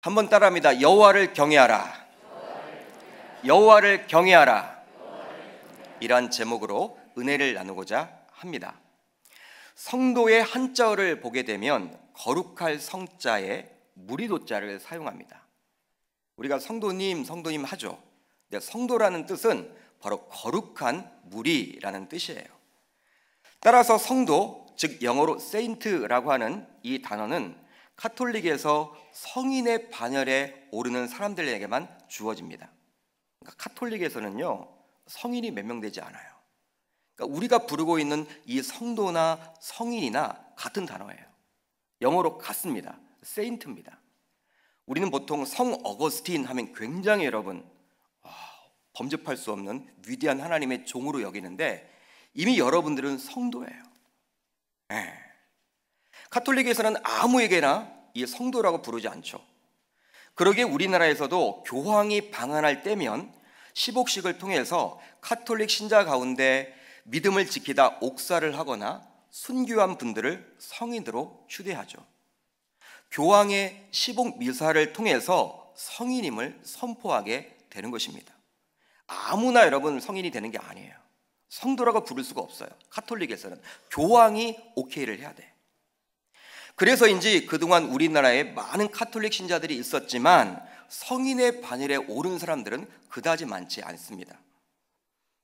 한번 따라합니다. 여호와를 경외하라. 여호와를 경외하라. 이러한 제목으로 은혜를 나누고자 합니다. 성도의 한자어를 보게 되면 거룩할 성자에 무리도자를 사용합니다. 우리가 성도님 하죠. 근데 성도라는 뜻은 바로 거룩한 무리라는 뜻이에요. 따라서 성도, 즉 영어로 세인트라고 하는 이 단어는 카톨릭에서 성인의 반열에 오르는 사람들에게만 주어집니다. 그러니까 카톨릭에서는요, 성인이 몇 명 되지 않아요. 그러니까 우리가 부르고 있는 이 성도나 성인이나 같은 단어예요. 영어로 같습니다. 세인트입니다. 우리는 보통 성 어거스틴 하면 굉장히 여러분 범접할 수 없는 위대한 하나님의 종으로 여기는데 이미 여러분들은 성도예요. 카톨릭에서는 아무에게나 이 성도라고 부르지 않죠. 그러기에 우리나라에서도 교황이 방한할 때면 시복식을 통해서 카톨릭 신자 가운데 믿음을 지키다 옥사를 하거나 순교한 분들을 성인으로 추대하죠. 교황의 시복 미사를 통해서 성인임을 선포하게 되는 것입니다. 아무나 여러분 성인이 되는 게 아니에요. 성도라고 부를 수가 없어요. 카톨릭에서는 교황이 오케이를 해야 돼. 그래서인지 그동안 우리나라에 많은 카톨릭 신자들이 있었지만 성인의 반열에 오른 사람들은 그다지 많지 않습니다.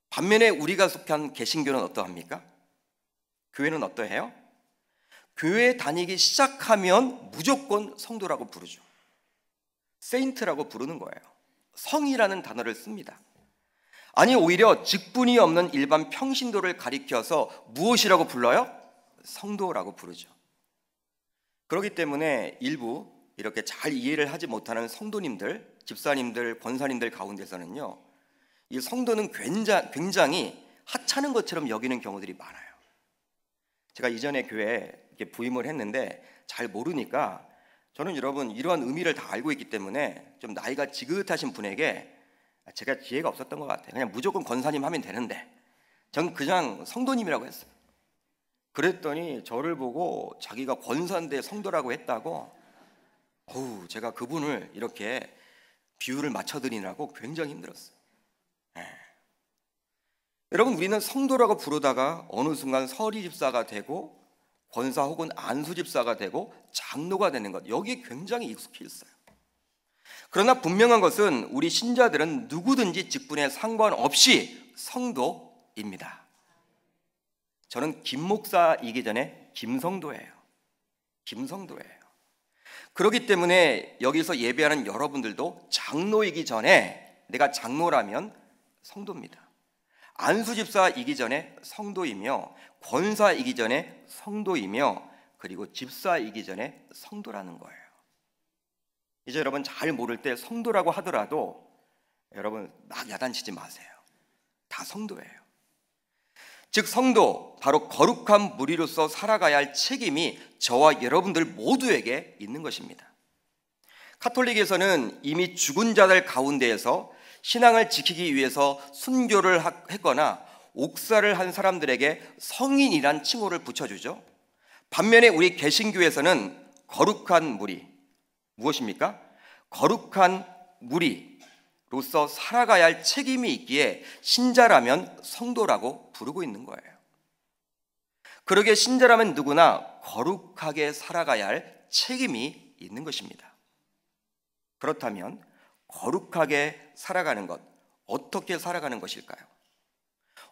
반면에 우리가 속한 개신교는 어떠합니까? 교회는 어떠해요? 교회 다니기 시작하면 무조건 성도라고 부르죠. 세인트라고 부르는 거예요. 성이라는 단어를 씁니다. 아니 오히려 직분이 없는 일반 평신도를 가리켜서 무엇이라고 불러요? 성도라고 부르죠. 그렇기 때문에 일부 이렇게 잘 이해를 하지 못하는 성도님들, 집사님들, 권사님들 가운데서는요, 이 성도는 굉장히 하찮은 것처럼 여기는 경우들이 많아요. 제가 이전에 교회에 이렇게 부임을 했는데 잘 모르니까 저는 여러분 이러한 의미를 다 알고 있기 때문에 좀 나이가 지긋하신 분에게 제가 기회가 없었던 것 같아요. 그냥 무조건 권사님 하면 되는데 전 그냥 성도님이라고 했어요. 그랬더니 저를 보고 자기가 권사인데 성도라고 했다고 제가 그분을 이렇게 비유를 맞춰드리느라고 굉장히 힘들었어요. 여러분 우리는 성도라고 부르다가 어느 순간 서리 집사가 되고 권사 혹은 안수 집사가 되고 장로가 되는 것, 여기에 굉장히 익숙해 있어요. 그러나 분명한 것은 우리 신자들은 누구든지 직분에 상관없이 성도입니다. 저는 김 목사이기 전에 김성도예요. 그렇기 때문에 여기서 예배하는 여러분들도 장로이기 전에 내가 장로라면 성도입니다. 안수집사이기 전에 성도이며 권사이기 전에 성도이며 그리고 집사이기 전에 성도라는 거예요. 이제 여러분 잘 모를 때 성도라고 하더라도 여러분 막 야단치지 마세요. 다 성도예요. 즉 성도, 바로 거룩한 무리로서 살아가야 할 책임이 저와 여러분들 모두에게 있는 것입니다. 카톨릭에서는 이미 죽은 자들 가운데에서 신앙을 지키기 위해서 순교를 했거나 옥사를 한 사람들에게 성인이란 칭호를 붙여주죠. 반면에 우리 개신교에서는 거룩한 무리, 무엇입니까? 거룩한 무리로서 살아가야 할 책임이 있기에 신자라면 성도라고 부르고 있는 거예요. 그러기에 신자라면 누구나 거룩하게 살아가야 할 책임이 있는 것입니다. 그렇다면 거룩하게 살아가는 것, 어떻게 살아가는 것일까요?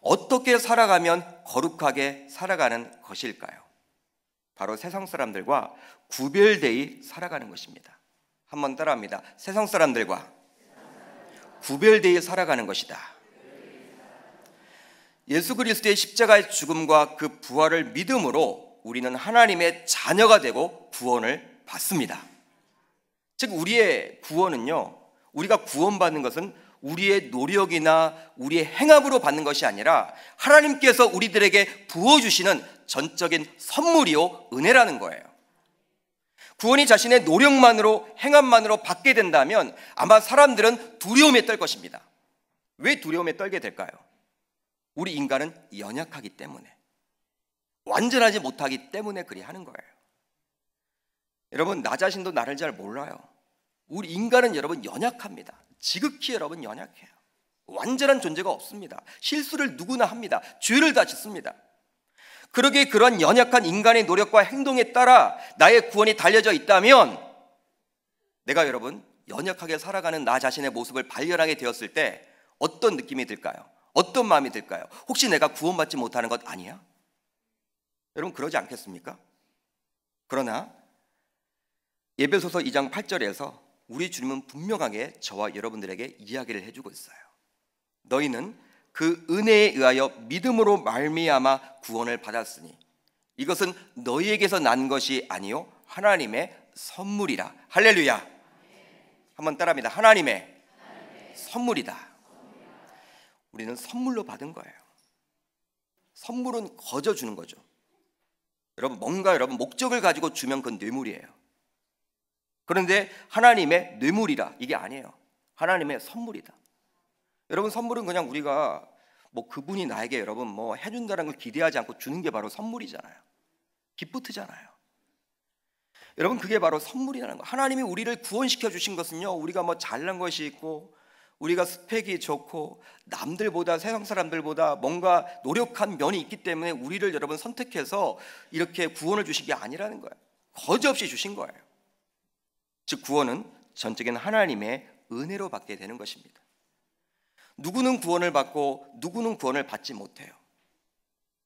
어떻게 살아가면 거룩하게 살아가는 것일까요? 바로 세상 사람들과 구별되이 살아가는 것입니다. 한번 따라합니다. 세상 사람들과 구별되이 살아가는 것이다. 예수 그리스도의 십자가의 죽음과 그 부활을 믿음으로 우리는 하나님의 자녀가 되고 구원을 받습니다. 즉 우리의 구원은요, 우리가 구원받는 것은 우리의 노력이나 우리의 행함으로 받는 것이 아니라 하나님께서 우리들에게 부어주시는 전적인 선물이요 은혜라는 거예요. 구원이 자신의 노력만으로 행함만으로 받게 된다면 아마 사람들은 두려움에 떨 것입니다. 왜 두려움에 떨게 될까요? 우리 인간은 연약하기 때문에, 완전하지 못하기 때문에 그리 하는 거예요. 여러분 나 자신도 나를 잘 몰라요. 우리 인간은 여러분 연약합니다. 지극히 여러분 연약해요. 완전한 존재가 없습니다. 실수를 누구나 합니다. 죄를 다 짓습니다. 그러기에 그런 연약한 인간의 노력과 행동에 따라 나의 구원이 달려져 있다면, 내가 여러분 연약하게 살아가는 나 자신의 모습을 발견하게 되었을 때 어떤 느낌이 들까요? 어떤 마음이 들까요? 혹시 내가 구원받지 못하는 것 아니야? 여러분 그러지 않겠습니까? 그러나 에베소서 2장 8절에서 우리 주님은 분명하게 저와 여러분들에게 이야기를 해주고 있어요. 너희는 그 은혜에 의하여 믿음으로 말미암아 구원을 받았으니 이것은 너희에게서 난 것이 아니요 하나님의 선물이라. 할렐루야. 한번 따라합니다. 하나님의 선물이다. 우리는 선물로 받은 거예요. 선물은 거저 주는 거죠. 여러분 뭔가 여러분 목적을 가지고 주면 그건 뇌물이에요. 그런데 하나님의 뇌물이라, 이게 아니에요. 하나님의 선물이다. 여러분 선물은 그냥 우리가 뭐 그분이 나에게 여러분 뭐 해준다는 걸 기대하지 않고 주는 게 바로 선물이잖아요. 기프트잖아요. 여러분 그게 바로 선물이라는 거. 하나님이 우리를 구원시켜 주신 것은요, 우리가 뭐 잘난 것이 있고 우리가 스펙이 좋고 남들보다, 세상 사람들보다 뭔가 노력한 면이 있기 때문에 우리를 여러분 선택해서 이렇게 구원을 주신 게 아니라는 거예요. 거저없이 주신 거예요. 즉 구원은 전적인 하나님의 은혜로 받게 되는 것입니다. 누구는 구원을 받고 누구는 구원을 받지 못해요.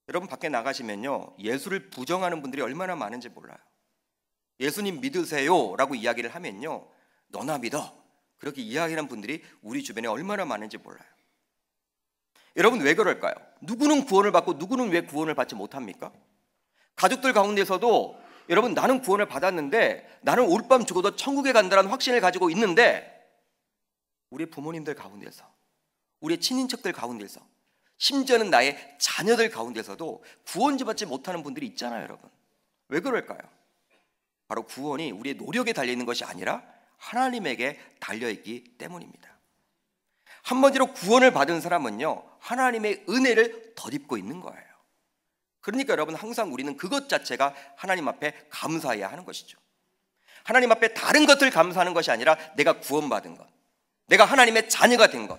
여러분 밖에 나가시면요, 예수를 부정하는 분들이 얼마나 많은지 몰라요. 예수님 믿으세요 라고 이야기를 하면요, 너나 믿어, 그렇게 이야기하는 분들이 우리 주변에 얼마나 많은지 몰라요. 여러분 왜 그럴까요? 누구는 구원을 받고 누구는 왜 구원을 받지 못합니까? 가족들 가운데서도 여러분 나는 구원을 받았는데, 나는 오늘 밤 죽어도 천국에 간다는 확신을 가지고 있는데, 우리 부모님들 가운데서, 우리 친인척들 가운데서, 심지어는 나의 자녀들 가운데서도 구원을 받지 못하는 분들이 있잖아요. 여러분 왜 그럴까요? 바로 구원이 우리의 노력에 달려있는 것이 아니라 하나님에게 달려있기 때문입니다. 한마디로 구원을 받은 사람은요, 하나님의 은혜를 덧입고 있는 거예요. 그러니까 여러분 항상 우리는 그것 자체가 하나님 앞에 감사해야 하는 것이죠. 하나님 앞에 다른 것들 감사하는 것이 아니라 내가 구원받은 것, 내가 하나님의 자녀가 된 것,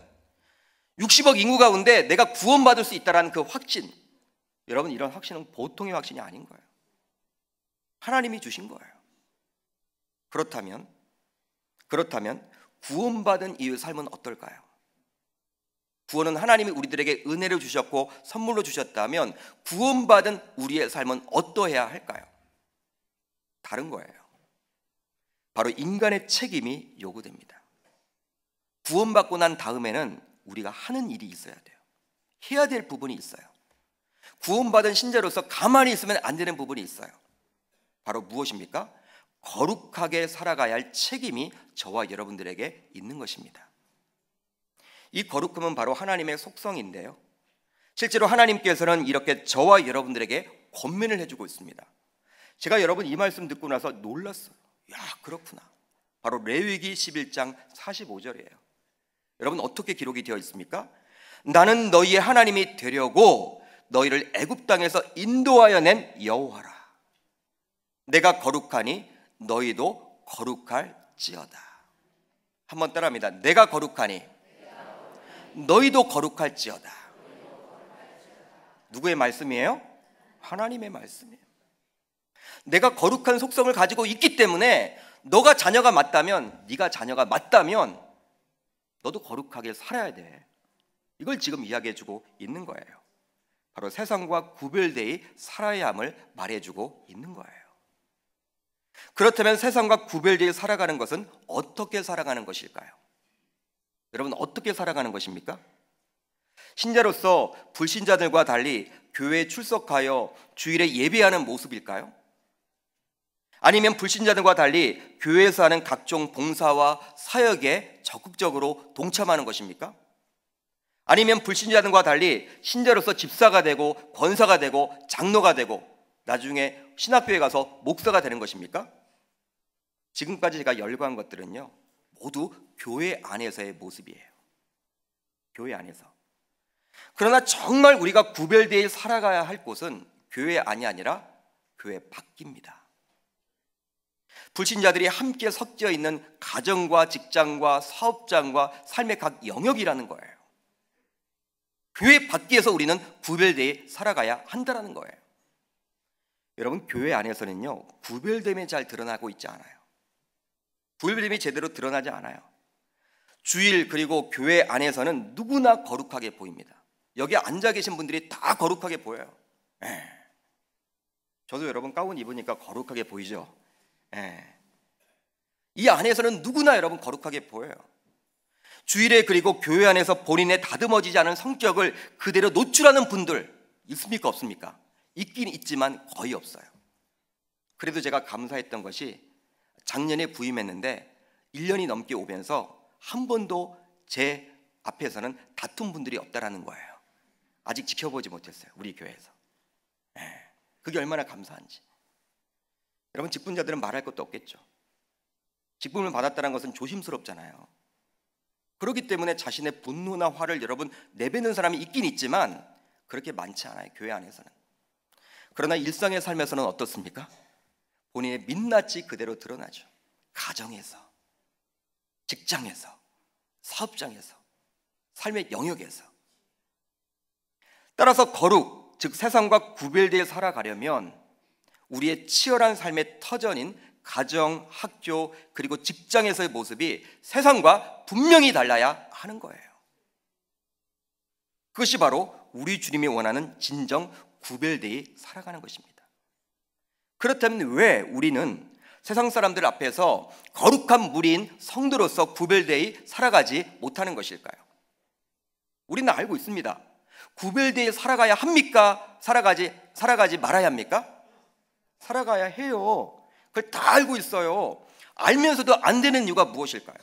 60억 인구 가운데 내가 구원받을 수 있다는 그 확신, 여러분 이런 확신은 보통의 확신이 아닌 거예요. 하나님이 주신 거예요. 그렇다면 구원받은 이의 삶은 어떨까요? 구원은 하나님이 우리들에게 은혜를 주셨고 선물로 주셨다면 구원받은 우리의 삶은 어떠해야 할까요? 다른 거예요. 바로 인간의 책임이 요구됩니다. 구원받고 난 다음에는 우리가 하는 일이 있어야 돼요. 해야 될 부분이 있어요. 구원받은 신자로서 가만히 있으면 안 되는 부분이 있어요. 바로 무엇입니까? 거룩하게 살아가야 할 책임이 저와 여러분들에게 있는 것입니다. 이 거룩함은 바로 하나님의 속성인데요, 실제로 하나님께서는 이렇게 저와 여러분들에게 권면을 해주고 있습니다. 제가 여러분 이 말씀 듣고 나서 놀랐어요. 야, 그렇구나. 바로 레위기 11장 45절이에요. 여러분 어떻게 기록이 되어 있습니까? 나는 너희의 하나님이 되려고 너희를 애굽 땅에서 인도하여 낸 여호와라. 내가 거룩하니 너희도 거룩할지어다. 한번 따라합니다. 내가 거룩하니 너희도 거룩할지어다. 누구의 말씀이에요? 하나님의 말씀이에요. 내가 거룩한 속성을 가지고 있기 때문에 너가 자녀가 맞다면, 네가 자녀가 맞다면 너도 거룩하게 살아야 돼. 이걸 지금 이야기해주고 있는 거예요. 바로 세상과 구별되어 살아야 함을 말해주고 있는 거예요. 그렇다면 세상과 구별되어 살아가는 것은 어떻게 살아가는 것일까요? 여러분 어떻게 살아가는 것입니까? 신자로서 불신자들과 달리 교회에 출석하여 주일에 예배하는 모습일까요? 아니면 불신자들과 달리 교회에서 하는 각종 봉사와 사역에 적극적으로 동참하는 것입니까? 아니면 불신자들과 달리 신자로서 집사가 되고 권사가 되고 장로가 되고 나중에 신학교에 가서 목사가 되는 것입니까? 지금까지 제가 열거한 것들은요, 모두 교회 안에서의 모습이에요. 교회 안에서. 그러나 정말 우리가 구별되어 살아가야 할 곳은 교회 안이 아니라 교회 밖입니다. 불신자들이 함께 섞여 있는 가정과 직장과 사업장과 삶의 각 영역이라는 거예요. 교회 밖에서 우리는 구별되어 살아가야 한다는 거예요. 여러분, 교회 안에서는요, 구별됨이 잘 드러나고 있지 않아요. 구별됨이 제대로 드러나지 않아요. 주일 그리고 교회 안에서는 누구나 거룩하게 보입니다. 여기 앉아 계신 분들이 다 거룩하게 보여요. 저도 여러분 가운 입으니까 거룩하게 보이죠. 이 안에서는 누구나 여러분 거룩하게 보여요. 주일에 그리고 교회 안에서 본인의 다듬어지지 않은 성격을 그대로 노출하는 분들 있습니까, 없습니까? 있긴 있지만 거의 없어요. 그래도 제가 감사했던 것이 작년에 부임했는데 1년이 넘게 오면서 한 번도 제 앞에서는 다툰 분들이 없다라는 거예요. 아직 지켜보지 못했어요, 우리 교회에서. 그게 얼마나 감사한지. 여러분, 직분자들은 말할 것도 없겠죠. 직분을 받았다는 것은 조심스럽잖아요. 그렇기 때문에 자신의 분노나 화를 여러분 내뱉는 사람이 있긴 있지만 그렇게 많지 않아요, 교회 안에서는. 그러나 일상의 삶에서는 어떻습니까? 본인의 민낯이 그대로 드러나죠. 가정에서, 직장에서, 사업장에서, 삶의 영역에서. 따라서 거룩, 즉 세상과 구별되어 살아가려면 우리의 치열한 삶의 터전인 가정, 학교, 그리고 직장에서의 모습이 세상과 분명히 달라야 하는 거예요. 그것이 바로 우리 주님이 원하는 진정 구별되어 살아가는 것입니다. 그렇다면 왜 우리는 세상 사람들 앞에서 거룩한 무리인 성도로서 구별되어 살아가지 못하는 것일까요? 우리는 알고 있습니다. 구별되어 살아가야 합니까? 살아가지 말아야 합니까? 살아가야 해요. 그걸 다 알고 있어요. 알면서도 안 되는 이유가 무엇일까요?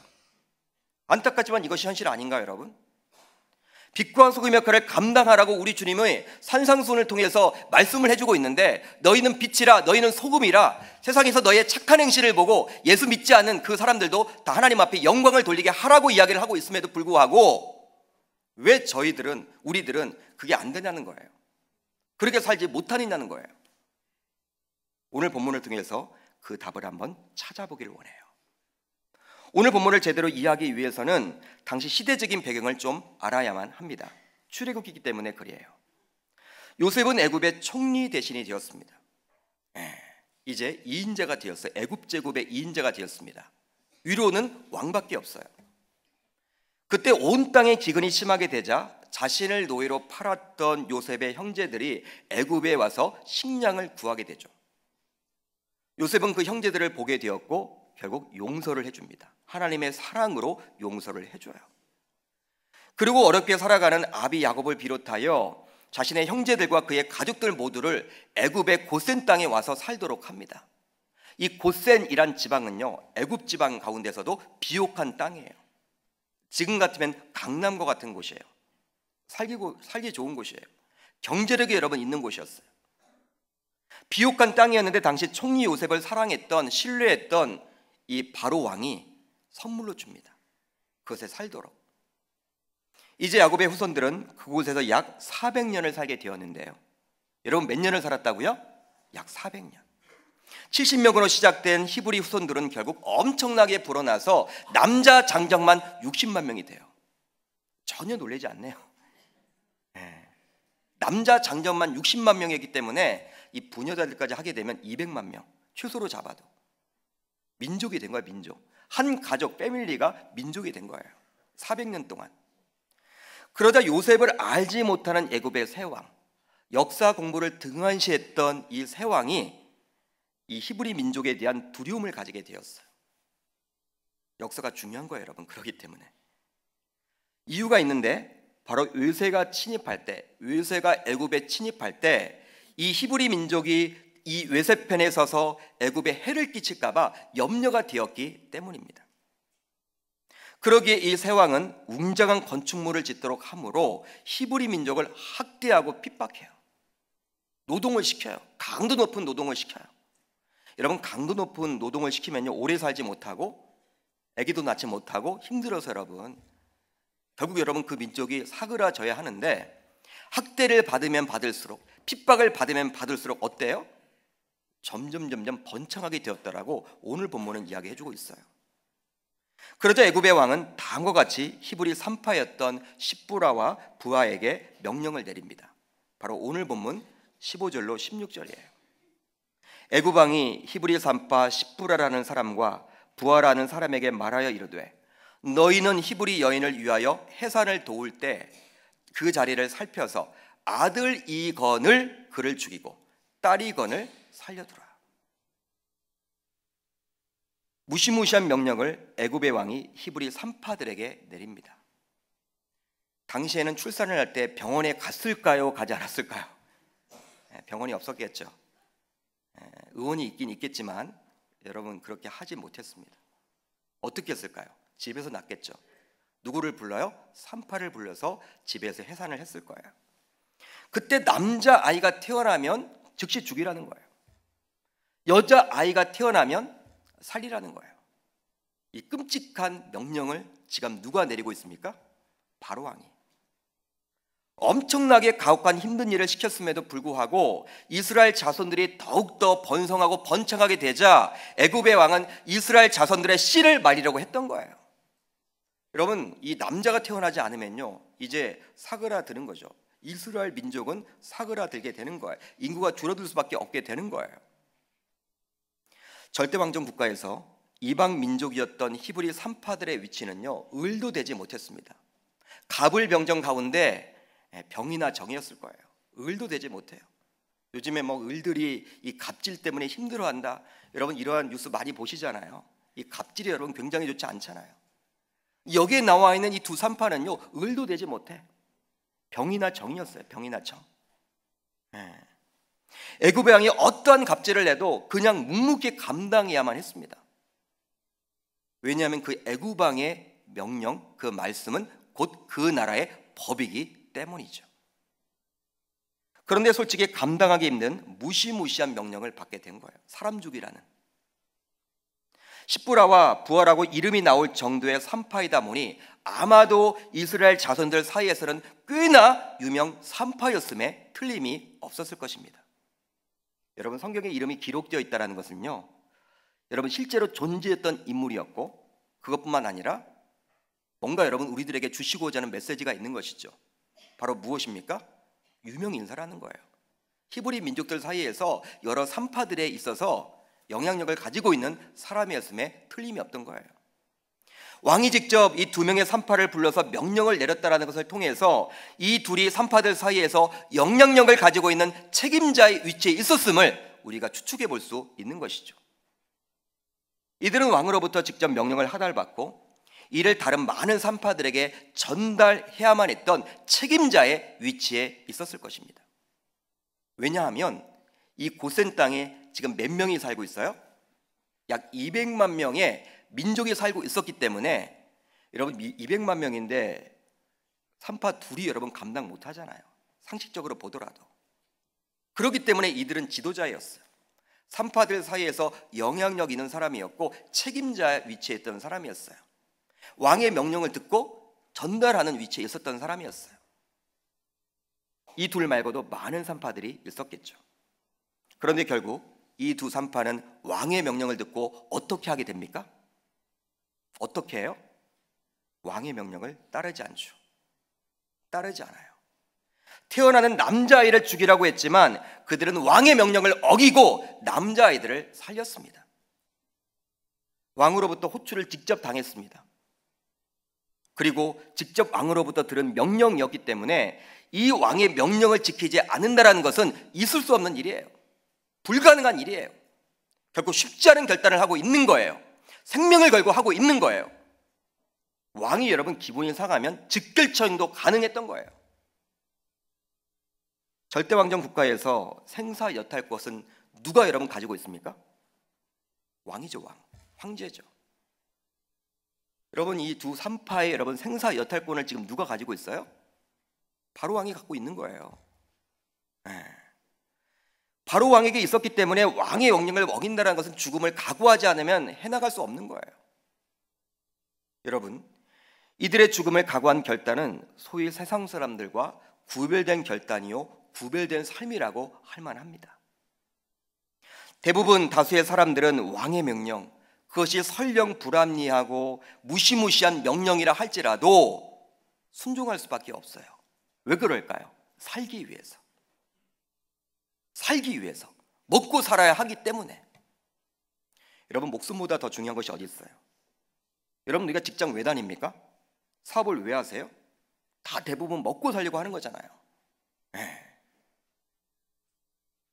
안타깝지만 이것이 현실 아닌가요, 여러분? 빛과 소금 역할을 감당하라고 우리 주님의 산상수훈을 통해서 말씀을 해주고 있는데, 너희는 빛이라, 너희는 소금이라, 세상에서 너희의 착한 행실을 보고 예수 믿지 않는 그 사람들도 다 하나님 앞에 영광을 돌리게 하라고 이야기를 하고 있음에도 불구하고 왜 우리들은 그게 안 되냐는 거예요. 그렇게 살지 못하느냐는 거예요. 오늘 본문을 통해서 그 답을 한번 찾아보기를 원해요. 오늘 본문을 제대로 이해하기 위해서는 당시 시대적인 배경을 좀 알아야만 합니다. 출애굽기이기 때문에 그래요. 요셉은 애굽의 총리 대신이 되었습니다. 이제 2인자가 되었어요. 애굽 제국의 2인자가 되었습니다. 위로는 왕밖에 없어요. 그때 온 땅에 기근이 심하게 되자 자신을 노예로 팔았던 요셉의 형제들이 애굽에 와서 식량을 구하게 되죠. 요셉은 그 형제들을 보게 되었고 결국 용서를 해줍니다. 하나님의 사랑으로 용서를 해줘요. 그리고 어렵게 살아가는 아비 야곱을 비롯하여 자신의 형제들과 그의 가족들 모두를 애굽의 고센 땅에 와서 살도록 합니다. 이 고센이란 지방은요, 애굽 지방 가운데서도 비옥한 땅이에요. 지금 같으면 강남과 같은 곳이에요. 살기 좋은 곳이에요. 경제력이 여러분 있는 곳이었어요. 비옥한 땅이었는데 당시 총리 요셉을 사랑했던, 신뢰했던 이 바로 왕이 선물로 줍니다. 그것에 살도록. 이제 야곱의 후손들은 그곳에서 약 400년을 살게 되었는데요. 여러분 몇 년을 살았다고요? 약 400년. 70명으로 시작된 히브리 후손들은 결국 엄청나게 불어나서 남자 장정만 60만 명이 돼요. 전혀 놀라지 않네요. 남자 장정만 60만 명이기 때문에 이 부녀자들까지 하게 되면 200만 명, 최소로 잡아도 민족이 된 거예요. 민족. 한 가족, 패밀리가 민족이 된 거예요. 400년 동안. 그러자 요셉을 알지 못하는 애굽의 세왕, 역사 공부를 등한시했던 이 세왕이 이 히브리 민족에 대한 두려움을 가지게 되었어요. 역사가 중요한 거예요, 여러분. 그렇기 때문에. 이유가 있는데 바로 요새가 애굽에 침입할 때 이 히브리 민족이 이 외세편에 서서 애굽에 해를 끼칠까 봐 염려가 되었기 때문입니다. 그러기에 이 세왕은 웅장한 건축물을 짓도록 함으로 히브리 민족을 학대하고 핍박해요. 노동을 시켜요. 강도 높은 노동을 시켜요. 여러분, 강도 높은 노동을 시키면요, 오래 살지 못하고 아기도 낳지 못하고 힘들어서 여러분 결국 여러분 그 민족이 사그라져야 하는데, 학대를 받으면 받을수록, 핍박을 받으면 받을수록 어때요? 점점 번창하게 되었다라고 오늘 본문은 이야기해주고 있어요. 그러자 애굽의 왕은 다음과 같이 히브리 산파였던 십부라와 부하에게 명령을 내립니다. 바로 오늘 본문 15절로 16절이에요. 애굽 왕이 히브리 산파 십부라라는 사람과 부하라는 사람에게 말하여 이르되 너희는 히브리 여인을 위하여 해산을 도울 때 그 자리를 살펴서 아들 이건을 그를 죽이고 딸 이건을 살려두라. 무시무시한 명령을 애굽의 왕이 히브리 산파들에게 내립니다. 당시에는 출산을 할 때 병원에 갔을까요? 가지 않았을까요? 병원이 없었겠죠. 의원이 있긴 있겠지만 여러분 그렇게 하지 못했습니다. 어떻게 했을까요? 집에서 낳겠죠. 누구를 불러요? 산파를 불러서 집에서 해산을 했을 거예요. 그때 남자 아이가 태어나면 즉시 죽이라는 거예요. 여자 아이가 태어나면 살리라는 거예요. 이 끔찍한 명령을 지금 누가 내리고 있습니까? 바로 왕이. 엄청나게 가혹한 힘든 일을 시켰음에도 불구하고 이스라엘 자손들이 더욱더 번성하고 번창하게 되자 애굽의 왕은 이스라엘 자손들의 씨를 말리려고 했던 거예요. 여러분, 이 남자가 태어나지 않으면요 이제 사그라드는 거죠. 이스라엘 민족은 사그라들게 되는 거예요. 인구가 줄어들 수밖에 없게 되는 거예요. 절대왕정 국가에서 이방 민족이었던 히브리 산파들의 위치는요 을도 되지 못했습니다. 갑을병정 가운데 병이나 정이었을 거예요. 을도 되지 못해요. 요즘에 뭐 을들이 이 갑질 때문에 힘들어한다, 여러분 이러한 뉴스 많이 보시잖아요. 이 갑질이 여러분 굉장히 좋지 않잖아요. 여기에 나와 있는 이 두 산파는요 을도 되지 못해. 병이나 정이었어요. 병이나 정. 애굽의 왕이 어떠한 갑질을 내도 그냥 묵묵히 감당해야만 했습니다. 왜냐하면 그 애굽 왕의 명령, 그 말씀은 곧 그 나라의 법이기 때문이죠. 그런데 솔직히 감당하기 힘든 무시무시한 명령을 받게 된 거예요. 사람 죽이라는. 십부라와 부하라고 이름이 나올 정도의 산파이다 보니 아마도 이스라엘 자손들 사이에서는 꽤나 유명 산파였음에 틀림이 없었을 것입니다. 여러분, 성경에 이름이 기록되어 있다는 것은요 여러분 실제로 존재했던 인물이었고, 그것뿐만 아니라 뭔가 여러분 우리들에게 주시고자 하는 메시지가 있는 것이죠. 바로 무엇입니까? 유명 인사라는 거예요. 히브리 민족들 사이에서 여러 산파들에 있어서 영향력을 가지고 있는 사람이었음에 틀림이 없던 거예요. 왕이 직접 이 두 명의 산파를 불러서 명령을 내렸다는 것을 통해서 이 둘이 산파들 사이에서 영향력을 가지고 있는 책임자의 위치에 있었음을 우리가 추측해 볼 수 있는 것이죠. 이들은 왕으로부터 직접 명령을 하달받고 이를 다른 많은 산파들에게 전달해야만 했던 책임자의 위치에 있었을 것입니다. 왜냐하면 이 고센 땅에 지금 몇 명이 살고 있어요? 약 200만 명의 민족이 살고 있었기 때문에 여러분 200만 명인데 산파 둘이 여러분 감당 못 하잖아요. 상식적으로 보더라도. 그렇기 때문에 이들은 지도자였어요. 산파들 사이에서 영향력 있는 사람이었고 책임자 위치에 있던 사람이었어요. 왕의 명령을 듣고 전달하는 위치에 있었던 사람이었어요. 이 둘 말고도 많은 산파들이 있었겠죠. 그런데 결국 이 두 산파는 왕의 명령을 듣고 어떻게 하게 됩니까? 어떻게 해요? 왕의 명령을 따르지 않죠. 따르지 않아요. 태어나는 남자아이를 죽이라고 했지만 그들은 왕의 명령을 어기고 남자아이들을 살렸습니다. 왕으로부터 호출을 직접 당했습니다. 그리고 직접 왕으로부터 들은 명령이었기 때문에 이 왕의 명령을 지키지 않는다는 것은 있을 수 없는 일이에요. 불가능한 일이에요. 결국 쉽지 않은 결단을 하고 있는 거예요. 생명을 걸고 하고 있는 거예요. 왕이 여러분 기분이 상하면 즉결처형도 가능했던 거예요. 절대왕정 국가에서 생사여탈권은 누가 여러분 가지고 있습니까? 왕이죠. 왕. 황제죠. 여러분 이 두 산파의 여러분 생사여탈권을 지금 누가 가지고 있어요? 바로 왕이 갖고 있는 거예요. 바로 왕에게 있었기 때문에 왕의 명령을 어긴다는 것은 죽음을 각오하지 않으면 해나갈 수 없는 거예요. 여러분, 이들의 죽음을 각오한 결단은 소위 세상 사람들과 구별된 결단이요 구별된 삶이라고 할 만합니다. 대부분 다수의 사람들은 왕의 명령, 그것이 설령 불합리하고 무시무시한 명령이라 할지라도 순종할 수밖에 없어요. 왜 그럴까요? 살기 위해서. 살기 위해서. 먹고 살아야 하기 때문에. 여러분, 목숨보다 더 중요한 것이 어디 있어요? 여러분, 우리가 직장 왜 다닙니까? 사업을 왜 하세요? 다 대부분 먹고 살려고 하는 거잖아요.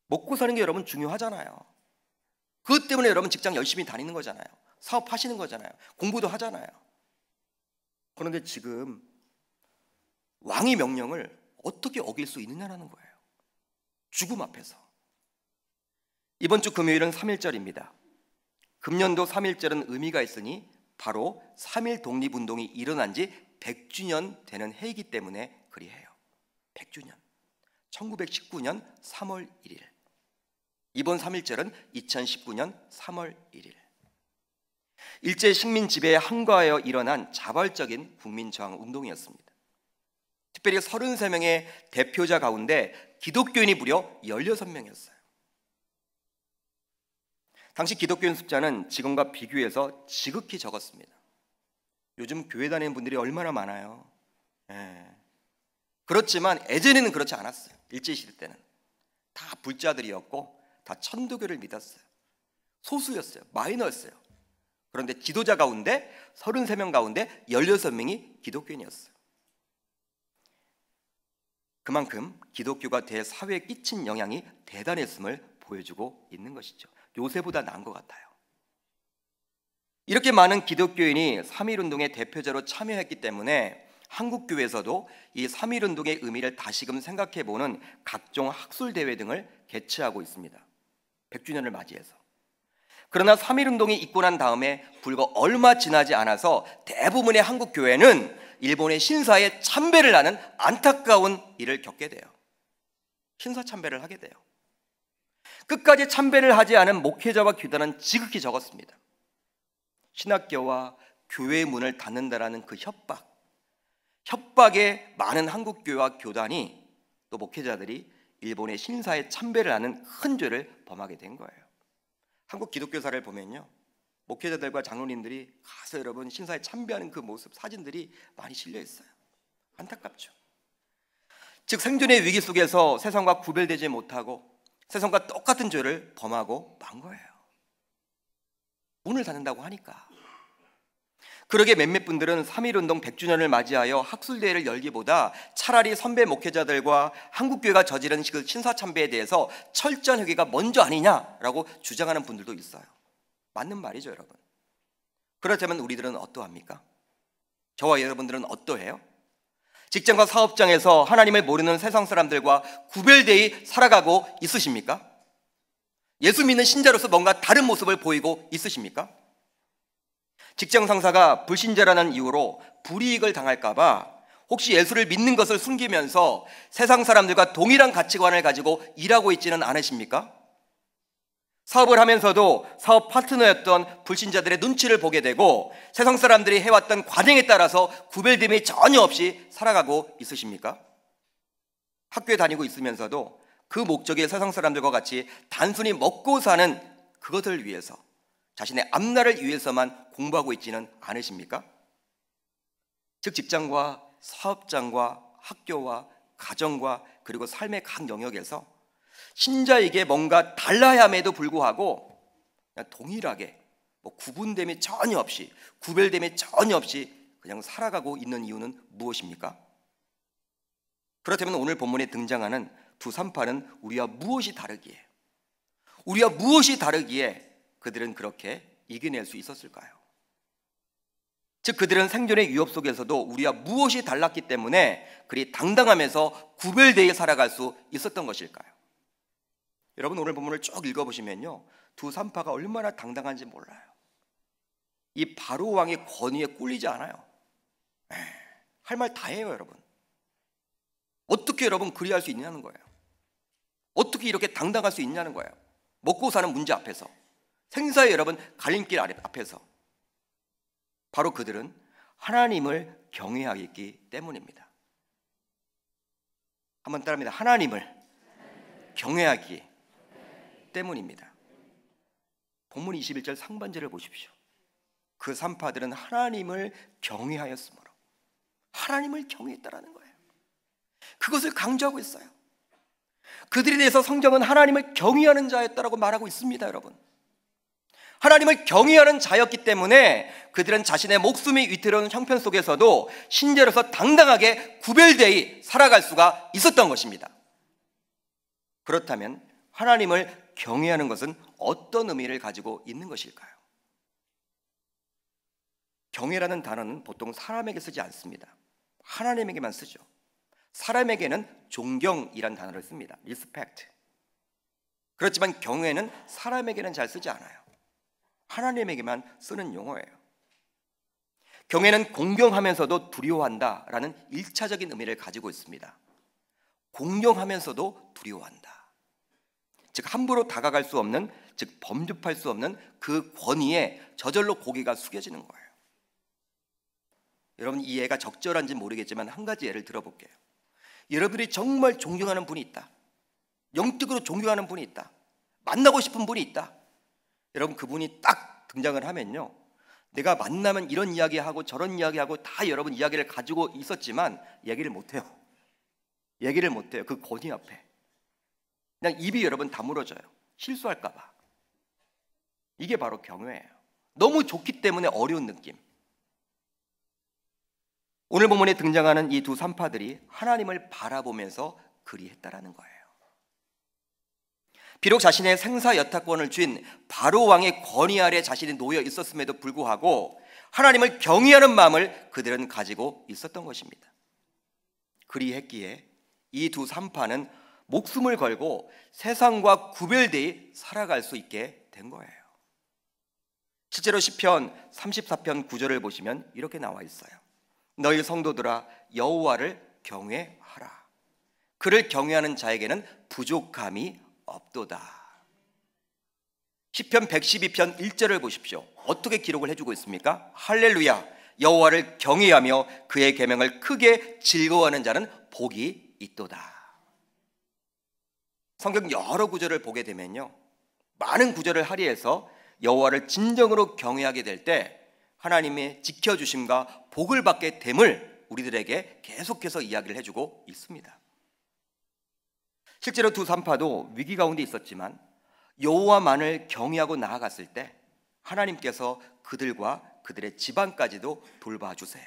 먹고 사는 게 여러분 중요하잖아요. 그것 때문에 여러분 직장 열심히 다니는 거잖아요. 사업하시는 거잖아요. 공부도 하잖아요. 그런데 지금 왕의 명령을 어떻게 어길 수 있느냐라는 거예요. 죽음 앞에서. 이번 주 금요일은 3.1절입니다. 금년도 3.1절은 의미가 있으니 바로 3.1 독립운동이 일어난 지 100주년 되는 해이기 때문에 그리해요. 100주년. 1919년 3월 1일. 이번 3.1절은 2019년 3월 1일. 일제 식민 지배에 항거하여 일어난 자발적인 국민저항 운동이었습니다. 특별히 33명의 대표자 가운데 기독교인이 무려 16명이었어요. 당시 기독교인 숫자는 지금과 비교해서 지극히 적었습니다. 요즘 교회 다니는 분들이 얼마나 많아요. 그렇지만 예전에는 그렇지 않았어요. 일제시대 때는 다 불자들이었고 다 천도교를 믿었어요. 소수였어요. 마이너였어요. 그런데 지도자 가운데 33명 가운데 16명이 기독교인이었어요. 그만큼 기독교가 대사회에 끼친 영향이 대단했음을 보여주고 있는 것이죠. 요새보다 나은 것 같아요. 이렇게 많은 기독교인이 3.1운동의 대표자로 참여했기 때문에 한국교회에서도 이 3.1운동의 의미를 다시금 생각해보는 각종 학술대회 등을 개최하고 있습니다. 100주년을 맞이해서. 그러나 3.1운동이 있고 난 다음에 불과 얼마 지나지 않아서 대부분의 한국교회는 일본의 신사에 참배를 하는 안타까운 일을 겪게 돼요. 신사 참배를 하게 돼요. 끝까지 참배를 하지 않은 목회자와 교단은 지극히 적었습니다. 신학교와 교회의 문을 닫는다라는 그 협박에 많은 한국교회와 교단이 또 목회자들이 일본의 신사에 참배를 하는 큰 죄를 범하게 된 거예요. 한국 기독교사를 보면요, 목회자들과 장로님들이 가서 여러분 신사에 참배하는 그 모습, 사진들이 많이 실려 있어요. 안타깝죠. 즉 생존의 위기 속에서 세상과 구별되지 못하고 세상과 똑같은 죄를 범하고 만 거예요. 문을 닫는다고 하니까. 그러게 몇몇 분들은 3.1운동 100주년을 맞이하여 학술대회를 열기보다 차라리 선배 목회자들과 한국교회가 저지른 신사참배에 대해서 철저한 회개가 먼저 아니냐라고 주장하는 분들도 있어요. 맞는 말이죠, 여러분. 그렇다면 우리들은 어떠합니까? 저와 여러분들은 어떠해요? 직장과 사업장에서 하나님을 모르는 세상 사람들과 구별되이 살아가고 있으십니까? 예수 믿는 신자로서 뭔가 다른 모습을 보이고 있으십니까? 직장 상사가 불신자라는 이유로 불이익을 당할까봐 혹시 예수를 믿는 것을 숨기면서 세상 사람들과 동일한 가치관을 가지고 일하고 있지는 않으십니까? 사업을 하면서도 사업 파트너였던 불신자들의 눈치를 보게 되고 세상 사람들이 해왔던 관행에 따라서 구별됨이 전혀 없이 살아가고 있으십니까? 학교에 다니고 있으면서도 그 목적이 세상 사람들과 같이 단순히 먹고 사는 그것을 위해서 자신의 앞날을 위해서만 공부하고 있지는 않으십니까? 즉 직장과 사업장과 학교와 가정과 그리고 삶의 각 영역에서 신자에게 뭔가 달라야 함에도 불구하고 그냥 동일하게 구분됨이 전혀 없이 구별됨이 전혀 없이 그냥 살아가고 있는 이유는 무엇입니까? 그렇다면 오늘 본문에 등장하는 두 산파는 우리와 무엇이 다르기에 그들은 그렇게 이겨낼 수 있었을까요? 즉 그들은 생존의 위협 속에서도 우리와 무엇이 달랐기 때문에 그리 당당하면서 구별되어 살아갈 수 있었던 것일까요? 여러분 오늘 본문을 쭉 읽어보시면요, 두 산파가 얼마나 당당한지 몰라요. 이 바로 왕의 권위에 꿀리지 않아요. 할 말 다 해요. 여러분 어떻게 여러분 그리할 수 있냐는 거예요. 어떻게 이렇게 당당할 수 있냐는 거예요. 먹고 사는 문제 앞에서, 생사의 여러분 갈림길 앞에서. 바로 그들은 하나님을 경외하기 때문입니다. 한번 따라합니다. 하나님을 경외하기 때문입니다. 본문 21절 상반절을 보십시오. 그 산파들은 하나님을 경외하였으므로, 하나님을 경외했다라는 거예요. 그것을 강조하고 있어요. 그들에 대해서 성경은 하나님을 경외하는 자였다라고 말하고 있습니다. 여러분, 하나님을 경외하는 자였기 때문에 그들은 자신의 목숨이 위태로운 형편 속에서도 신자로서 당당하게 구별되이 살아갈 수가 있었던 것입니다. 그렇다면 하나님을 경외하는 것은 어떤 의미를 가지고 있는 것일까요? 경외라는 단어는 보통 사람에게 쓰지 않습니다. 하나님에게만 쓰죠. 사람에게는 존경이란 단어를 씁니다. respect. 그렇지만 경외는 사람에게는 잘 쓰지 않아요. 하나님에게만 쓰는 용어예요. 경외는 공경하면서도 두려워한다라는 1차적인 의미를 가지고 있습니다. 공경하면서도 두려워한다. 즉 함부로 다가갈 수 없는, 즉 범접할 수 없는 그 권위에 저절로 고개가 숙여지는 거예요. 여러분, 이 이해가 적절한지 모르겠지만 한 가지 예를 들어볼게요. 여러분이 정말 존경하는 분이 있다. 영적으로 존경하는 분이 있다. 만나고 싶은 분이 있다. 여러분, 그분이 딱 등장을 하면요, 내가 만나면 이런 이야기하고 저런 이야기하고 다 여러분 이야기를 가지고 있었지만 얘기를 못해요. 얘기를 못해요. 그 권위 앞에 그냥 입이 여러분 다물어져요. 실수할까 봐. 이게 바로 경외예요. 너무 좋기 때문에 어려운 느낌. 오늘 본문에 등장하는 이 두 산파들이 하나님을 바라보면서 그리했다라는 거예요. 비록 자신의 생사 여타권을 쥔 바로 왕의 권위 아래 자신이 놓여 있었음에도 불구하고 하나님을 경외하는 마음을 그들은 가지고 있었던 것입니다. 그리했기에 이 두 산파는 목숨을 걸고 세상과 구별되이 살아갈 수 있게 된 거예요. 실제로 시편 34편 9절을 보시면 이렇게 나와 있어요. 너희 성도들아 여호와를 경외하라. 그를 경외하는 자에게는 부족함이 없도다. 시편 112편 1절을 보십시오. 어떻게 기록을 해주고 있습니까? 할렐루야, 여호와를 경외하며 그의 계명을 크게 즐거워하는 자는 복이 있도다. 성경 여러 구절을 보게 되면요, 많은 구절을 할애해서 여호와를 진정으로 경외하게 될 때 하나님의 지켜주심과 복을 받게 됨을 우리들에게 계속해서 이야기를 해주고 있습니다. 실제로 두 산파도 위기 가운데 있었지만 여호와만을 경외하고 나아갔을 때 하나님께서 그들과 그들의 집안까지도 돌봐주세요.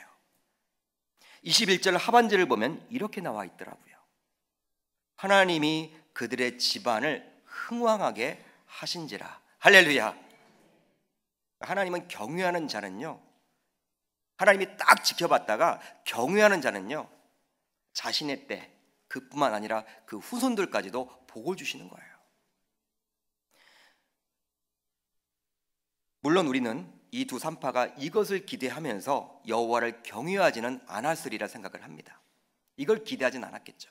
21절 하반절을 보면 이렇게 나와 있더라고요. 하나님이 그들의 집안을 흥왕하게 하신지라. 할렐루야. 하나님은 경외하는 자는요, 하나님이 딱 지켜봤다가 경외하는 자는요, 자신의 때 그뿐만 아니라 그 후손들까지도 복을 주시는 거예요. 물론 우리는 이 두 산파가 이것을 기대하면서 여호와를 경외하지는 않았으리라 생각을 합니다. 이걸 기대하진 않았겠죠.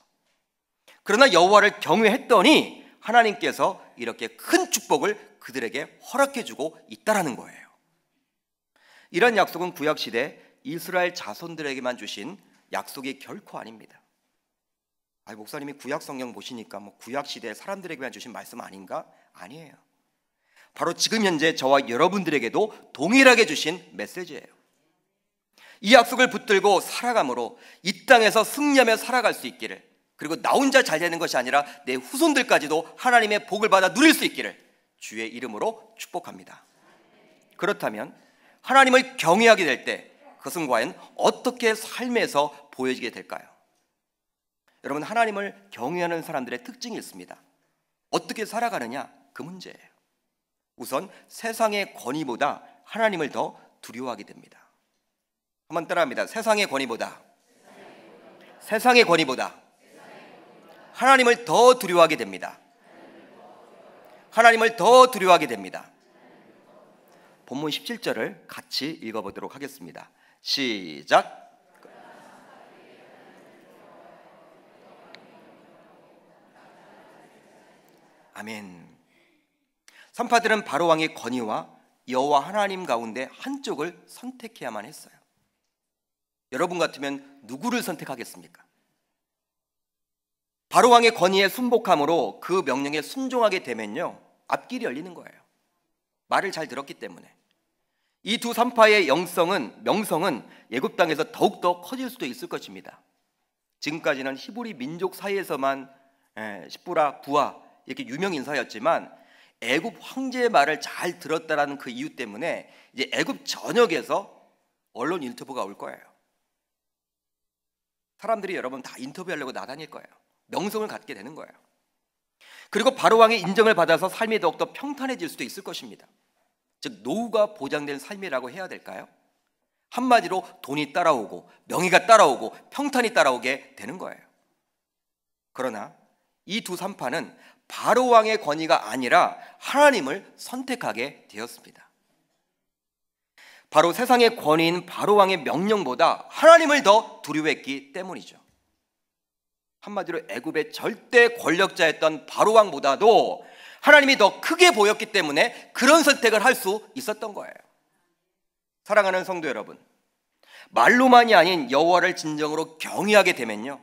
그러나 여호와를 경외했더니 하나님께서 이렇게 큰 축복을 그들에게 허락해주고 있다라는 거예요. 이런 약속은 구약시대 이스라엘 자손들에게만 주신 약속이 결코 아닙니다. 목사님이 구약 성경 보시니까 구약시대 사람들에게만 주신 말씀 아닌가? 아니에요. 바로 지금 현재 저와 여러분들에게도 동일하게 주신 메시지예요. 이 약속을 붙들고 살아감으로 이 땅에서 승리하며 살아갈 수 있기를, 그리고 나 혼자 잘 되는 것이 아니라 내 후손들까지도 하나님의 복을 받아 누릴 수 있기를 주의 이름으로 축복합니다. 그렇다면 하나님을 경외하게 될 때 그것은 과연 어떻게 삶에서 보여지게 될까요? 여러분, 하나님을 경외하는 사람들의 특징이 있습니다. 어떻게 살아가느냐, 그 문제예요. 우선 세상의 권위보다 하나님을 더 두려워하게 됩니다. 한번 따라합니다. 세상의 권위보다 하나님을 더 두려워하게 됩니다. 하나님을 더 두려워하게 됩니다. 본문 17절을 같이 읽어보도록 하겠습니다. 시작. 아멘. 산파들은 바로 왕의 권위와 여호와 하나님 가운데 한쪽을 선택해야만 했어요. 여러분 같으면 누구를 선택하겠습니까? 바로 왕의 권위에 순복함으로 그 명령에 순종하게 되면요, 앞길이 열리는 거예요. 말을 잘 들었기 때문에. 이 두 산파의 명성은 애굽 땅에서 더욱더 커질 수도 있을 것입니다. 지금까지는 히브리 민족 사이에서만 십부라, 부하 이렇게 유명 인사였지만 애굽 황제의 말을 잘 들었다라는 그 이유 때문에 이제 애굽 전역에서 언론 인터뷰가 올 거예요. 사람들이 여러분 다 인터뷰하려고 나다닐 거예요. 명성을 갖게 되는 거예요. 그리고 바로 왕의 인정을 받아서 삶이 더욱더 평탄해질 수도 있을 것입니다. 즉 노후가 보장된 삶이라고 해야 될까요? 한마디로 돈이 따라오고 명예가 따라오고 평탄이 따라오게 되는 거예요. 그러나 이 두 산파는 바로 왕의 권위가 아니라 하나님을 선택하게 되었습니다. 바로 세상의 권위인 바로 왕의 명령보다 하나님을 더 두려워했기 때문이죠. 한마디로 애굽의 절대 권력자였던 바로 왕보다도 하나님이 더 크게 보였기 때문에 그런 선택을 할 수 있었던 거예요. 사랑하는 성도 여러분, 말로만이 아닌 여호와를 진정으로 경외하게 되면요,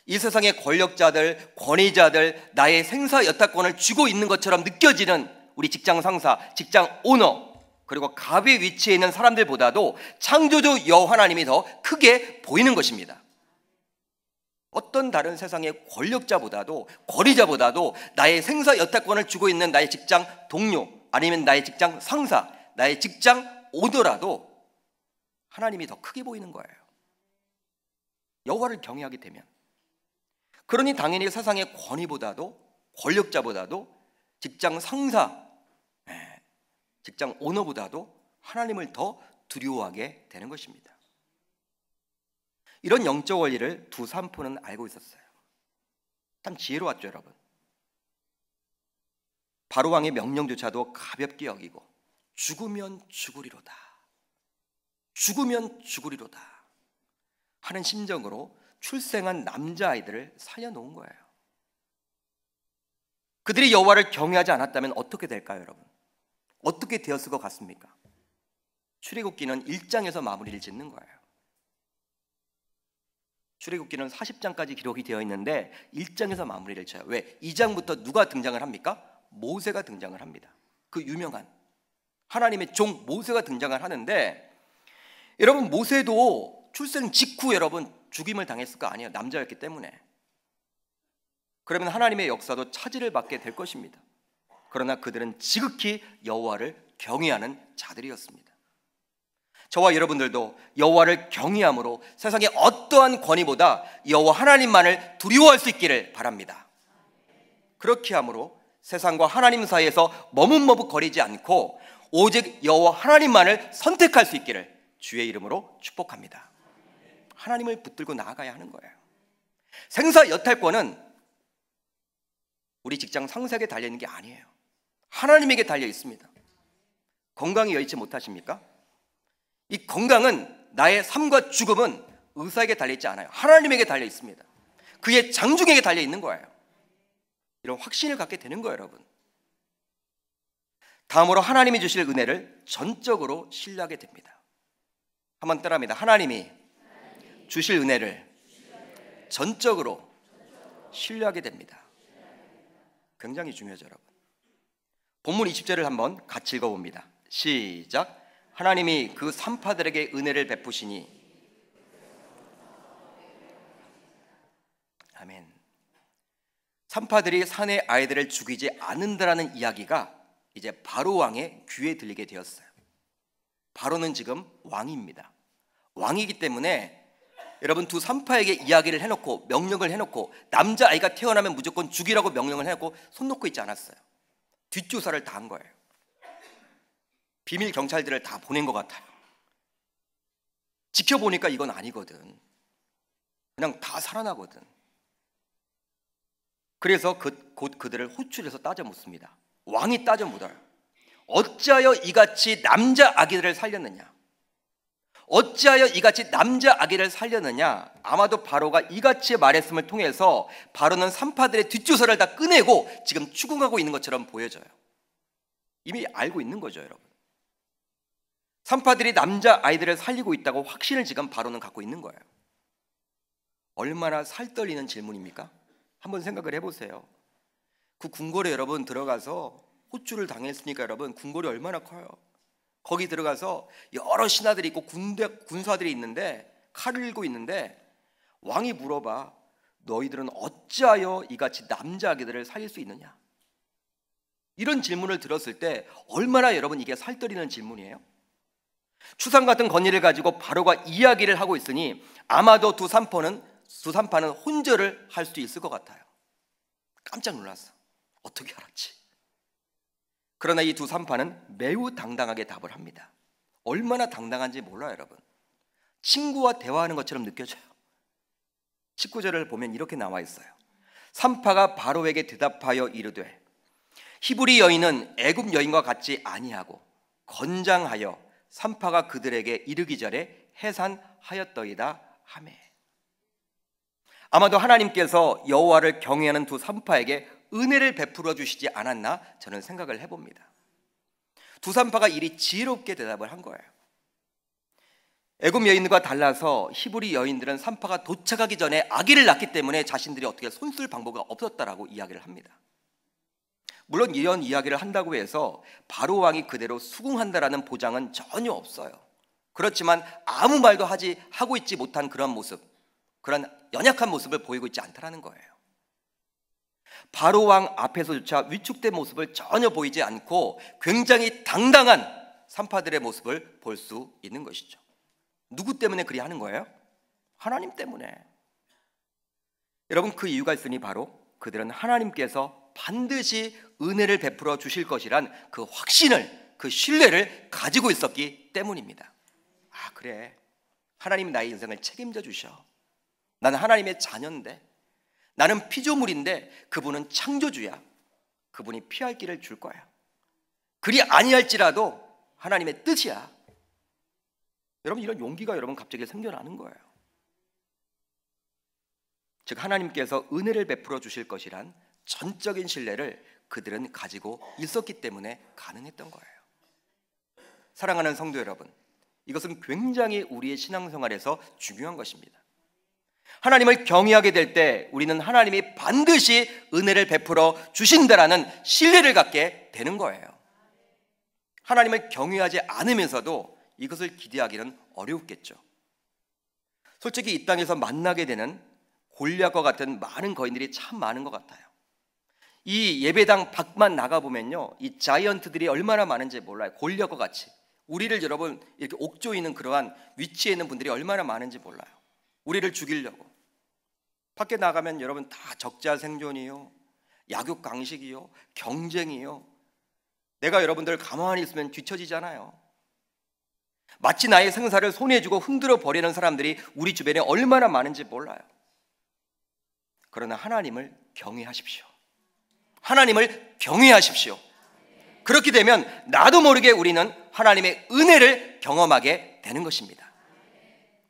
이 세상의 권력자들, 권위자들, 나의 생사 여타권을 쥐고 있는 것처럼 느껴지는 우리 직장 상사, 직장 오너, 그리고 갑의 위치에 있는 사람들보다도 창조주 여호와 하나님이 더 크게 보이는 것입니다. 어떤 다른 세상의 권력자보다도, 권위자보다도 나의 생사 여타권을 쥐고 있는 나의 직장 동료, 아니면 나의 직장 상사, 나의 직장 오더라도 하나님이 더 크게 보이는 거예요. 여호와를 경외하게 되면. 그러니 당연히 세상의 권위보다도, 권력자보다도, 직장 상사, 직장 오너보다도 하나님을 더 두려워하게 되는 것입니다. 이런 영적 원리를 두 산포는 알고 있었어요. 참 지혜로웠죠, 여러분. 바로 왕의 명령조차도 가볍게 여기고 죽으면 죽으리로다, 죽으면 죽으리로다 하는 심정으로 출생한 남자아이들을 살려놓은 거예요. 그들이 여호와를 경외하지 않았다면 어떻게 될까요, 여러분? 어떻게 되었을 것 같습니까? 출애굽기는 1장에서 마무리를 짓는 거예요. 출애굽기는 40장까지 기록이 되어 있는데 1장에서 마무리를 쳐요. 왜? 2장부터 누가 등장을 합니까? 모세가 등장을 합니다. 그 유명한 하나님의 종 모세가 등장을 하는데, 여러분 모세도 출생 직후 여러분 죽임을 당했을 거 아니에요. 남자였기 때문에. 그러면 하나님의 역사도 차질을 받게 될 것입니다. 그러나 그들은 지극히 여호와를 경외하는 자들이었습니다. 저와 여러분들도 여호와를 경외함으로 세상의 어떠한 권위보다 여호와 하나님만을 두려워할 수 있기를 바랍니다. 그렇게 함으로 세상과 하나님 사이에서 머뭇머뭇거리지 않고 오직 여호와 하나님만을 선택할 수 있기를 주의 이름으로 축복합니다. 하나님을 붙들고 나아가야 하는 거예요. 생사 여탈권은 우리 직장 상사에게 달려있는 게 아니에요. 하나님에게 달려 있습니다. 건강이 여의치 못하십니까? 이 건강은, 나의 삶과 죽음은 의사에게 달려있지 않아요. 하나님에게 달려 있습니다. 그의 장중에게 달려 있는 거예요. 이런 확신을 갖게 되는 거예요, 여러분. 다음으로 하나님이 주실 은혜를 전적으로 신뢰하게 됩니다. 한번 따라합니다. 하나님이 주실 은혜를 전적으로 신뢰하게 됩니다. 굉장히 중요하죠, 여러분. 본문 20절을 한번 같이 읽어봅니다. 시작. 하나님이 그 산파들에게 은혜를 베푸시니. 아멘. 산파들이 산의 아이들을 죽이지 않는다라는 이야기가 이제 바로 왕의 귀에 들리게 되었어요. 바로는 지금 왕입니다. 왕이기 때문에 여러분 두 산파에게 이야기를 해놓고 명령을 해놓고 남자아이가 태어나면 무조건 죽이라고 명령을 해놓고 손 놓고 있지 않았어요. 뒷조사를 다 한 거예요. 비밀 경찰들을 다 보낸 것 같아요. 지켜보니까 이건 아니거든. 그냥 다 살아나거든. 그래서 곧 그들을 호출해서 따져 묻습니다. 왕이 따져 묻어요. 어찌하여 이같이 남자 아기들을 살렸느냐? 어찌하여 이같이 남자 아기를 살렸느냐? 아마도 바로가 이같이 말했음을 통해서 바로는 산파들의 뒷조사를 다 꺼내고 지금 추궁하고 있는 것처럼 보여져요. 이미 알고 있는 거죠, 여러분. 산파들이 남자 아이들을 살리고 있다고 확신을 지금 바로는 갖고 있는 거예요. 얼마나 살떨리는 질문입니까? 한번 생각을 해보세요. 그 궁궐에 여러분 들어가서 호출을 당했으니까 여러분 궁궐이 얼마나 커요. 거기 들어가서 여러 신하들이 있고 군사들이 있는데 칼을 들고 있는데 왕이 물어봐. 너희들은 어찌하여 이같이 남자 아기들을 살릴 수 있느냐? 이런 질문을 들었을 때 얼마나 여러분 이게 살떨리는 질문이에요? 추상 같은 건의를 가지고 바로가 이야기를 하고 있으니 아마도 두 산파는 혼절을 할 수 있을 것 같아요. 깜짝 놀랐어. 어떻게 알았지? 그러나 이 두 산파는 매우 당당하게 답을 합니다. 얼마나 당당한지 몰라요, 여러분. 친구와 대화하는 것처럼 느껴져요. 19절을 보면 이렇게 나와 있어요. 산파가 바로에게 대답하여 이르되 히브리 여인은 애굽 여인과 같지 아니하고 건장하여 산파가 그들에게 이르기 전에 해산하였더이다 하매. 아마도 하나님께서 여호와를 경외하는 두 산파에게 은혜를 베풀어 주시지 않았나 저는 생각을 해봅니다. 두 산파가 이리 지혜롭게 대답을 한 거예요. 애굽 여인들과 달라서 히브리 여인들은 산파가 도착하기 전에 아기를 낳기 때문에 자신들이 어떻게 손쓸 방법이 없었다라고 이야기를 합니다. 물론 이런 이야기를 한다고 해서 바로 왕이 그대로 수긍한다라는 보장은 전혀 없어요. 그렇지만 아무 말도 하고 있지 못한 그런 모습, 그런 연약한 모습을 보이고 있지 않다라는 거예요. 바로 왕 앞에서조차 위축된 모습을 전혀 보이지 않고 굉장히 당당한 산파들의 모습을 볼 수 있는 것이죠. 누구 때문에 그리 하는 거예요? 하나님 때문에. 여러분 그 이유가 있으니 바로 그들은 하나님께서 반드시 은혜를 베풀어 주실 것이란 그 확신을, 그 신뢰를 가지고 있었기 때문입니다. 아 그래, 하나님이 나의 인생을 책임져 주셔. 나는 하나님의 자녀인데, 나는 피조물인데 그분은 창조주야. 그분이 피할 길을 줄 거야. 그리 아니할지라도 하나님의 뜻이야. 여러분 이런 용기가 여러분 갑자기 생겨나는 거예요. 즉 하나님께서 은혜를 베풀어 주실 것이란 전적인 신뢰를 그들은 가지고 있었기 때문에 가능했던 거예요. 사랑하는 성도 여러분, 이것은 굉장히 우리의 신앙생활에서 중요한 것입니다. 하나님을 경외하게 될 때 우리는 하나님이 반드시 은혜를 베풀어 주신다라는 신뢰를 갖게 되는 거예요. 하나님을 경외하지 않으면서도 이것을 기대하기는 어려웠겠죠. 솔직히 이 땅에서 만나게 되는 골리앗과 같은 많은 거인들이 참 많은 것 같아요. 이 예배당 밖만 나가보면요, 이 자이언트들이 얼마나 많은지 몰라요. 골리앗과 같이 우리를 여러분 이렇게 옥조이는 그러한 위치에 있는 분들이 얼마나 많은지 몰라요. 우리를 죽이려고. 밖에 나가면 여러분 다 적자 생존이요, 약육강식이요, 경쟁이요. 내가 여러분들 가만히 있으면 뒤처지잖아요. 마치 나의 생사를 손에 쥐고 흔들어 버리는 사람들이 우리 주변에 얼마나 많은지 몰라요. 그러나 하나님을 경외하십시오. 하나님을 경외하십시오. 그렇게 되면 나도 모르게 우리는 하나님의 은혜를 경험하게 되는 것입니다.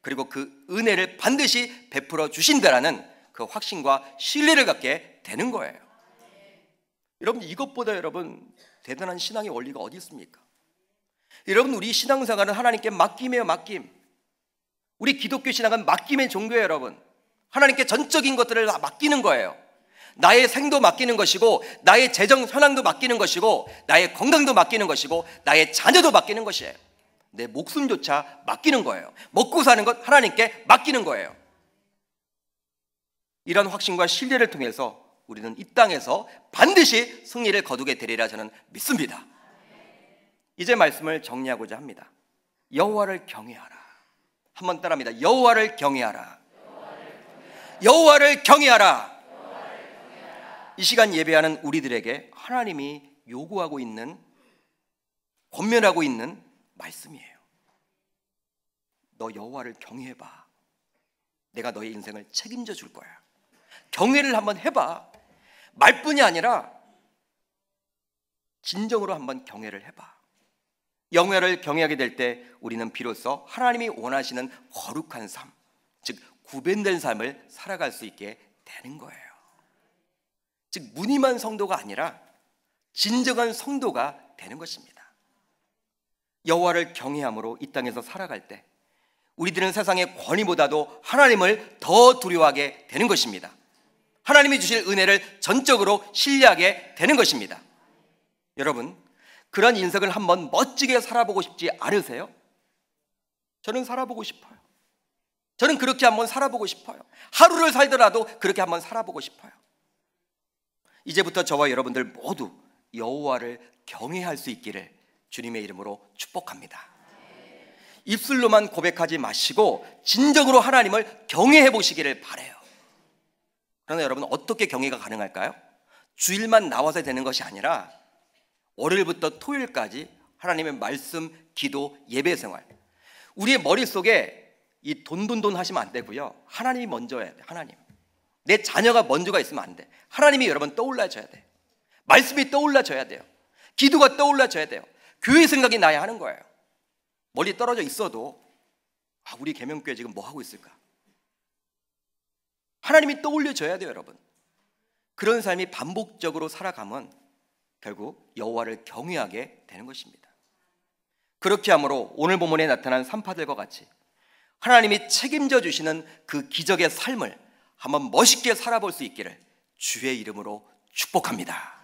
그리고 그 은혜를 반드시 베풀어 주신다라는 그 확신과 신뢰를 갖게 되는 거예요. 여러분 이것보다 여러분 대단한 신앙의 원리가 어디 있습니까? 여러분 우리 신앙생활은 하나님께 맡김이에요. 맡김. 우리 기독교 신앙은 맡김의 종교예요. 여러분 하나님께 전적인 것들을 다 맡기는 거예요. 나의 생도 맡기는 것이고, 나의 재정 현황도 맡기는 것이고, 나의 건강도 맡기는 것이고, 나의 자녀도 맡기는 것이에요. 내 목숨조차 맡기는 거예요. 먹고 사는 것 하나님께 맡기는 거예요. 이런 확신과 신뢰를 통해서 우리는 이 땅에서 반드시 승리를 거두게 되리라 저는 믿습니다. 이제 말씀을 정리하고자 합니다. 여호와를 경외하라. 한번 따라합니다. 여호와를 경외하라. 여호와를 경외하라. 이 시간 예배하는 우리들에게 하나님이 요구하고 있는, 권면하고 있는 말씀이에요. 너 여호와를 경외해봐. 내가 너의 인생을 책임져 줄 거야. 경외를 한번 해봐. 말뿐이 아니라 진정으로 한번 경외를 해봐. 여호와를 경외하게 될 때 우리는 비로소 하나님이 원하시는 거룩한 삶, 즉 구별된 삶을 살아갈 수 있게 되는 거예요. 즉 무늬만 성도가 아니라 진정한 성도가 되는 것입니다. 여호와를 경외함으로 이 땅에서 살아갈 때 우리들은 세상의 권위보다도 하나님을 더 두려워하게 되는 것입니다. 하나님이 주실 은혜를 전적으로 신뢰하게 되는 것입니다. 여러분, 그런 인생을 한번 멋지게 살아보고 싶지 않으세요? 저는 살아보고 싶어요. 저는 그렇게 한번 살아보고 싶어요. 하루를 살더라도 그렇게 한번 살아보고 싶어요. 이제부터 저와 여러분들 모두 여호와를 경외할 수 있기를 주님의 이름으로 축복합니다. 입술로만 고백하지 마시고 진정으로 하나님을 경외해 보시기를 바라요. 그러나 여러분, 어떻게 경외가 가능할까요? 주일만 나와서 되는 것이 아니라 월요일부터 토요일까지 하나님의 말씀, 기도, 예배 생활, 우리의 머릿속에 이 돈 하시면 안 되고요. 하나님이 먼저 해야 돼. 하나님. 내 자녀가 먼저가 있으면 안 돼. 하나님이 여러분 떠올라줘야 돼요. 말씀이 떠올라줘야 돼요. 기도가 떠올라줘야 돼요. 교회 생각이 나야 하는 거예요. 멀리 떨어져 있어도 우리 계명교회 지금 뭐 하고 있을까? 하나님이 떠올려줘야 돼요, 여러분. 그런 삶이 반복적으로 살아가면 결국 여호와를 경외하게 되는 것입니다. 그렇게 함으로 오늘 본문에 나타난 산파들과 같이 하나님이 책임져 주시는 그 기적의 삶을 한번 멋있게 살아볼 수 있기를 주의 이름으로 축복합니다.